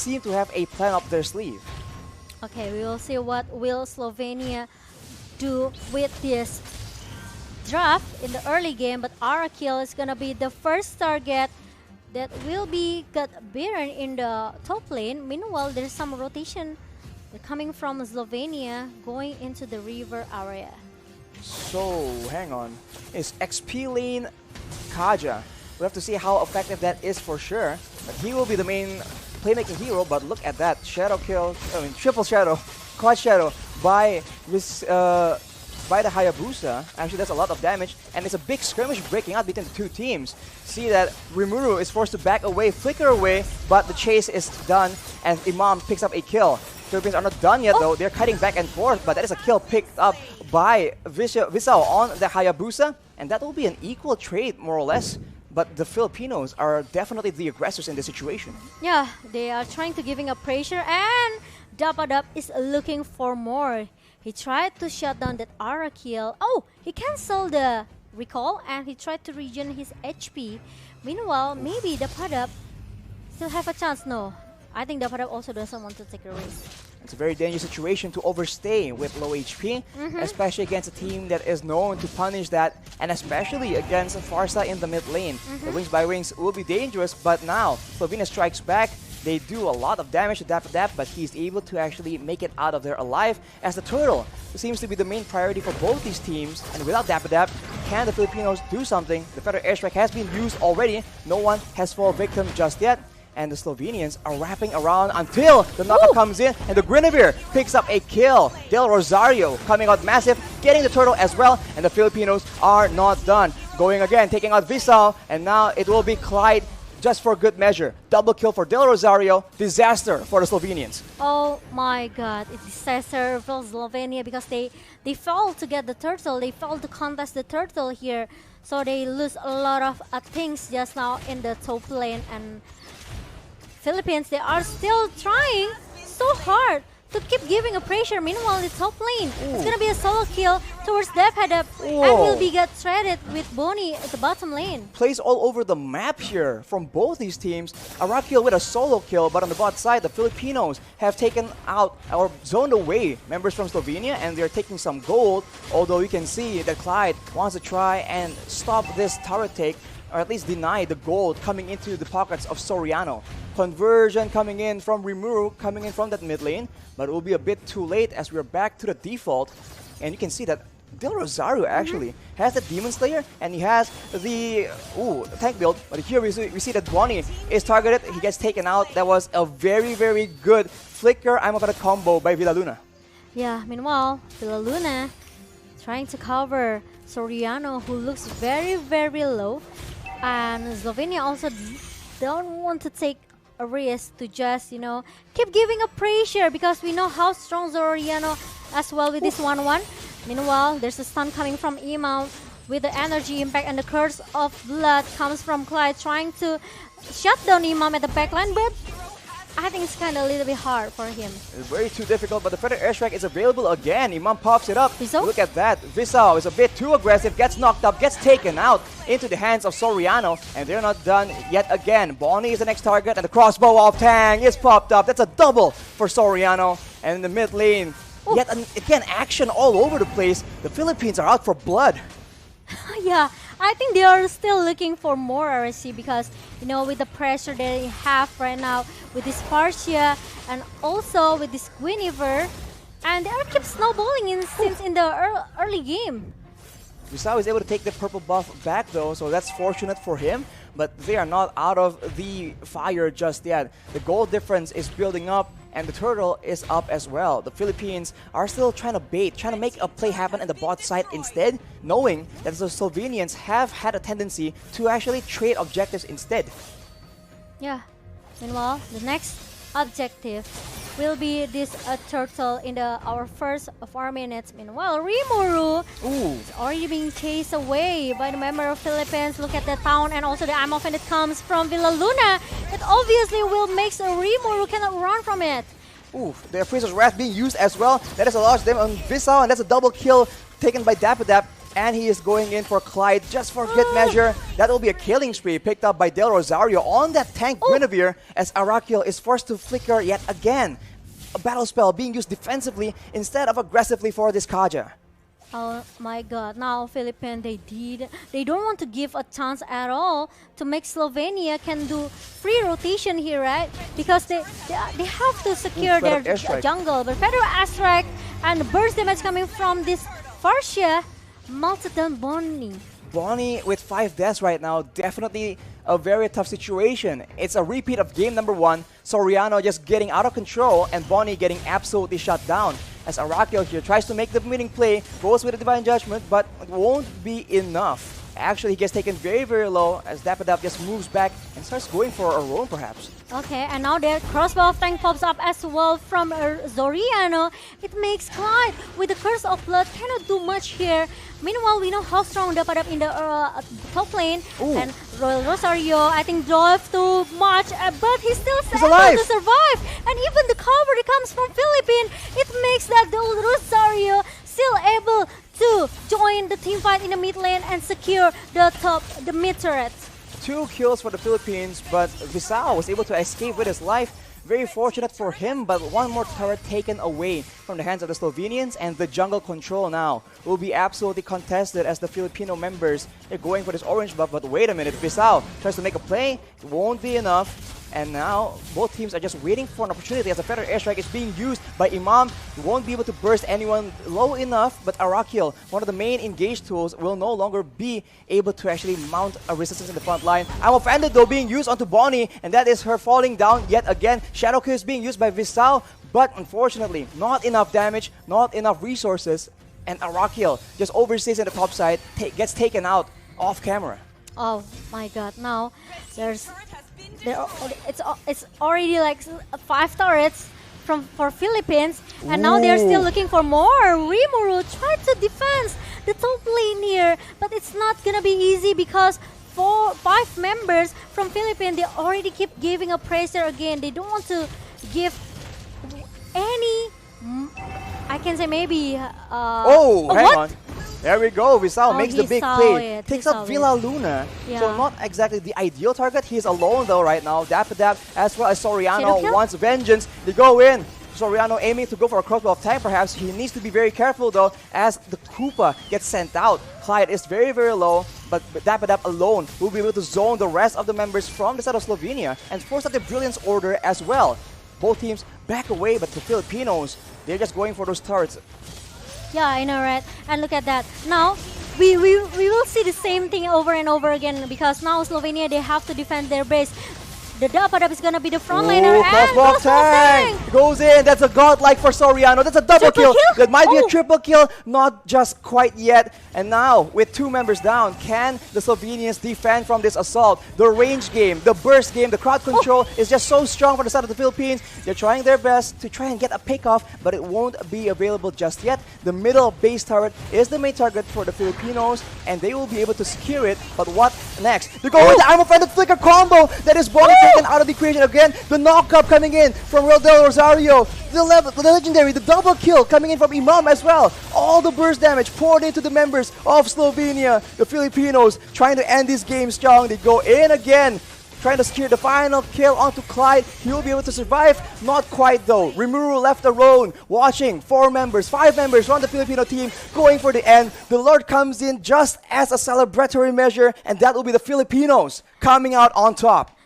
seem to have a plan up their sleeve. Okay, we will see what will Slovenia do with this draft in the early game, but Arakil is gonna be the first target that will be got beaten in the top lane. Meanwhile, there's some rotation coming from Slovenia going into the river area. So, hang on. Is XP lane Kaja? We have to see how effective that is for sure. But he will be the main playmaking hero, but look at that. Shadow kill, I mean triple shadow, quad shadow by this by the Hayabusa. Actually, that's a lot of damage, and it's a big skirmish breaking out between the two teams. See that Rimuru is forced to back away, flicker away, but the chase is done, and Imam picks up a kill. Philippines are not done yet though, they're cutting back and forth, but that is a kill picked up by Visao on the Hayabusa, and that will be an equal trade more or less. But the Filipinos are definitely the aggressors in this situation. Yeah, they are trying to giving up pressure, and Dapadap is looking for more. He tried to shut down that Arakil. Oh, he canceled the recall and he tried to regen his HP. Meanwhile, maybe Dapadap still have a chance. No, I think Dapadap also doesn't want to take a risk. It's a very dangerous situation to overstay with low HP, especially against a team that is known to punish that, and especially against Farsa in the mid lane. The wings by wings will be dangerous, but now Slovenia strikes back. They do a lot of damage to Dapadap, but he's able to actually make it out of there alive, as the turtle seems to be the main priority for both these teams. And without Dapadap, can the Filipinos do something? The Federal airstrike has been used already. No one has fallen victim just yet. And the Slovenians are wrapping around until the knockup comes in, and the Guinevere picks up a kill. Del Rosario coming out massive, getting the turtle as well, and the Filipinos are not done. Going again, taking out Visao, and now it will be Clyde just for good measure. Double kill for Del Rosario, disaster for the Slovenians. Oh my god, it's disaster for Slovenia because they failed to get the turtle, they failed to contest the turtle here. So they lose a lot of things just now in the top lane, and Philippines, they are still trying so hard to keep giving a pressure. Meanwhile, in the top lane, it's gonna be a solo kill towards Dapadap, and will be get traded with Bonnie at the bottom lane. Plays all over the map here from both these teams. Arakil with a solo kill, but on the bot side, the Filipinos have taken out or zoned away members from Slovenia, and they're taking some gold. Although you can see that Clyde wants to try and stop this turret take, or at least deny the gold coming into the pockets of Soriano. Conversion coming in from Rimuru, coming in from that mid lane, but it will be a bit too late as we're back to the default. And you can see that Del Rosario actually has the Demon Slayer, and he has the tank build, but here we see that Bonnie is targeted, he gets taken out. That was a very, very good flicker I'm about a combo by Villaluna. Yeah, meanwhile, Villaluna trying to cover Soriano, who looks very, very low. And Slovenia also don't want to take a risk to just, keep giving up pressure, because we know how strong Soriano as well with this 1-1. Meanwhile, there's a stun coming from Imam with the energy impact, and the curse of blood comes from Clyde trying to shut down Imam at the backline, but I think it's kind of a little bit hard for him. It's very too difficult, but the Federal airstrike is available again. Imam pops it up. Visao? Look at that. Visao is a bit too aggressive, gets knocked up, gets taken out into the hands of Soriano, and they're not done yet again. Bonnie is the next target, and the crossbow of Tang is popped up. That's a double for Soriano. And in the mid lane, yet again, action all over the place. The Philippines are out for blood. Yeah, I think they are still looking for more RSC because, with the pressure they have right now with this Partia and also with this Guinevere, and they are keep snowballing since in the early game. Visao is able to take the purple buff back though, so that's fortunate for him, but they are not out of the fire just yet. The goal difference is building up, and the turtle is up as well. The Philippines are still trying to bait, trying to make a play happen at the bot side instead, knowing that the Slovenians have had a tendency to actually trade objectives instead. Yeah, meanwhile, the next objective will be this turtle in our first 4 minutes. Meanwhile, Rimuru is already being chased away by the member of Philippines. Look at the town and also the ammo fin that comes from Villaluna. It obviously will make Rimuru cannot run from it. The Priest's Wrath being used as well. That is a large damage on Visao, and that's a double kill taken by Dapadap. And he is going in for Clyde just for good measure. That will be a killing spree picked up by Del Rosario on that tank Guinevere as Arakiel is forced to flicker yet again. A battle spell being used defensively instead of aggressively for this Kaja. Oh my god, now Philippines, they don't want to give a chance at all to make Slovenia can do free rotation here, right? Because they have to secure their jungle. But Federal Airstrike and burst damage coming from this Farsia melted down Bonnie. Bonnie with 5 deaths right now, definitely a very tough situation. It's a repeat of game number 1, Soriano just getting out of control and Bonnie getting absolutely shut down. As Arakiel here tries to make the winning play, goes with a Divine Judgment, but it won't be enough. Actually, he gets taken very, very low as Dapadap just moves back and starts going for a roam perhaps. Okay, and now their crossbow of tank pops up as well from Zoriano. It makes Clyde with the Curse of Blood cannot do much here. Meanwhile, we know how strong Dapadap in the top lane. Ooh. And Royal Rosario, I think, drove too much, but he's still able alive to survive. And even the cover that comes from Philippines, it makes that the Rosario still able to join the team fight in the mid lane and secure the mid turret. 2 kills for the Philippines, but Visao was able to escape with his life. Very fortunate for him, but one more turret taken away from the hands of the Slovenians, and the jungle control now will be absolutely contested as the Filipino members are going for this orange buff. But wait a minute, Visao tries to make a play, it won't be enough. And now both teams are just waiting for an opportunity as the Federal Airstrike is being used by Imam. He won't be able to burst anyone low enough, but Arakiel, one of the main engage tools, will no longer be able to actually mount a resistance in the front line. I'm offended though being used onto Bonnie, and that is her falling down yet again. Shadow Kill is being used by Visao, but unfortunately not enough damage, not enough resources, and Arakiel just overstays in the top side, gets taken out off camera. Oh my god, now it's already like 5 turrets for Philippines, and now they're still looking for more. Rimuru tried to defend the top lane here, but it's not gonna be easy because 5 members from Philippines, they already keep giving a pressure again. They don't want to give any, I can say maybe hang on. There we go, Visao makes the big play. Takes up Villa Luna. Yeah. So not exactly the ideal target. He's alone though right now. Dapadap as well as Soriano wants vengeance. They go in. Soriano aiming to go for a crossbow of tank perhaps. He needs to be very careful though as the Koopa gets sent out. Clyde is very, very low, but Dapadap alone will be able to zone the rest of the members from the side of Slovenia and force out the Brilliance Order as well. Both teams back away, but the Filipinos, they're just going for those turrets. Yeah, I know, right? And look at that. Now, we will see the same thing over and over again because now Slovenia, they have to defend their base. The Dapadap is going to be the frontliner. Crossbow tank goes in. That's a godlike for Soriano. That's a double kill. That might be a triple kill. Not just quite yet. And now, with 2 members down, can the Slovenians defend from this assault? The range game, the burst game, the crowd control is just so strong for the side of the Philippines. They're trying their best to try and get a pick off, but it won't be available just yet. The middle base turret is the main target for the Filipinos, and they will be able to secure it. But what next? They're going with the Arm Offended Flicker combo. That is Bonnie taken out of the equation again. The knock-up coming in from Del Rosario. The legendary, the double kill coming in from Imam as well. All the burst damage poured into the members of Slovenia. The Filipinos trying to end this game strong. They go in again, trying to secure the final kill onto Clyde. He will be able to survive. Not quite though. Rimuru left alone, watching 5 members from the Filipino team going for the end. The Lord comes in just as a celebratory measure, and that will be the Filipinos coming out on top.